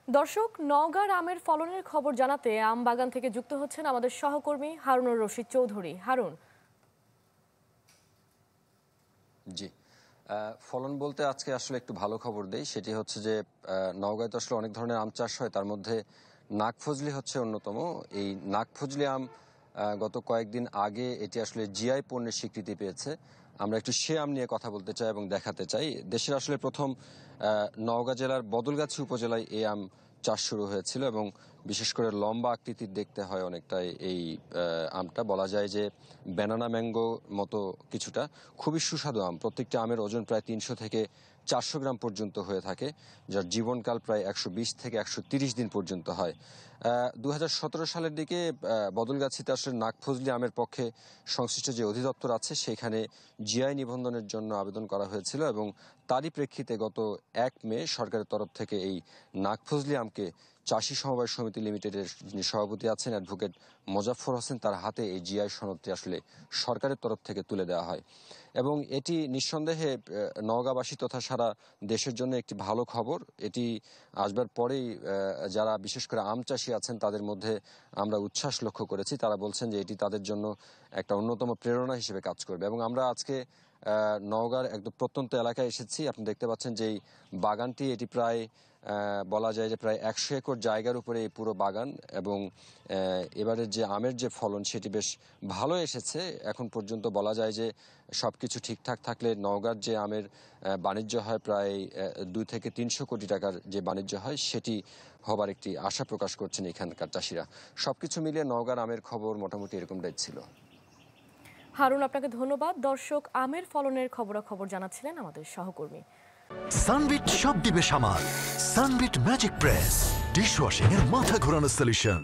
দর্শক, নওগাঁর আমের ফলনের খবর জানাতে আম বাগান থেকে যুক্ত হচ্ছেন আমাদের সহকর্মী হারুনুর রশিদ চৌধুরী। হারুন। জি, ফলন বলতে আজকে আসলে একটু ভালো খবর দেই। সেটি হচ্ছে যে নওগাঁয় তো আসলে অনেক ধরনের আম চাষ হয়, তার মধ্যে নাগফজলি হচ্ছে অন্যতম। এই নাগফজলি আম গত কয়েকদিন আগে এটি আসলে জিআই পণ্যের স্বীকৃতি পেয়েছে। আমরা একটু সে আম নিয়ে কথা বলতে চাই এবং দেখাতে চাই। দেশের আসলে প্রথম নওগাঁ জেলার বদলগাছি উপজেলায় এই আম চাষ শুরু হয়েছিল এবং বিশেষ করে লম্বা আকৃতির দেখতে হয় অনেকটাই এই আমটা। বলা যায় যে ব্যানানা ম্যাঙ্গো মতো কিছুটা। খুবই সুস্বাদু আম। প্রত্যেকটি আমের ওজন প্রায় ৩০০ থেকে ৪০০ গ্রাম পর্যন্ত হয়ে থাকে, যার জীবনকাল প্রায় ১২০ থেকে ১৩০ দিন পর্যন্ত হয়। ২০১৭ সালের দিকে বদলগাছিতে আসলে নাগফজলি আমের পক্ষে সংশ্লিষ্ট যে অধিদপ্তর আছে সেখানে জিআই নিবন্ধনের জন্য আবেদন করা হয়েছিল এবং তারই প্রেক্ষিতে গত ১ মে সরকারের তরফ থেকে এই নাগফজলি আমকে চাষি সমবায় সমিতি লিমিটেডের যিনি সভাপতি আছেন অ্যাডভোকেট মোজাফফর হোসেন, তার হাতে এই জিআই সনদটি আসলে সরকারের তরফ থেকে তুলে দেওয়া হয় এবং এটি নিঃসন্দেহে নওগাঁবাসী তথা সারা দেশের জন্য একটি ভালো খবর। এটি আসবার পরেই যারা বিশেষ করে আম চাষি আছেন তাদের মধ্যে আমরা উচ্ছ্বাস লক্ষ্য করেছি। তারা বলছেন যে এটি তাদের জন্য একটা অন্যতম প্রেরণা হিসেবে কাজ করবে এবং আমরা আজকে নওগাঁর একদম প্রত্যন্ত এলাকায় এসেছি। আপনি দেখতে পাচ্ছেন যে এই বাগানটি, এটি প্রায় বলা যায় যে প্রায় ১০০ একর জায়গার উপরে এই পুরো বাগান এবং এবারের যে আমের যে ফলন সেটি বেশ ভালো এসেছে। এখন পর্যন্ত বলা যায় যে সবকিছু ঠিকঠাক থাকলে নওগাঁর যে আমের বাণিজ্য হয় প্রায় ২ থেকে ৩০০ কোটি টাকার যে বাণিজ্য হয় সেটি হবার একটি আশা প্রকাশ করছেন এখানকার চাষিরা। সবকিছু মিলিয়ে নওগাঁর আমের খবর মোটামুটি এরকমটাই ছিল। হারুন, আপনাকে ধন্যবাদ। দর্শক, আমের ফলনের খবরাখবর জানাচ্ছিলেন আমাদের সহকর্মী। সানবিট সব দিবে সামাল। সানবিট ম্যাজিক প্রেস ডিশওয়াশিং এর মাথা ঘোরানো সলিউশন।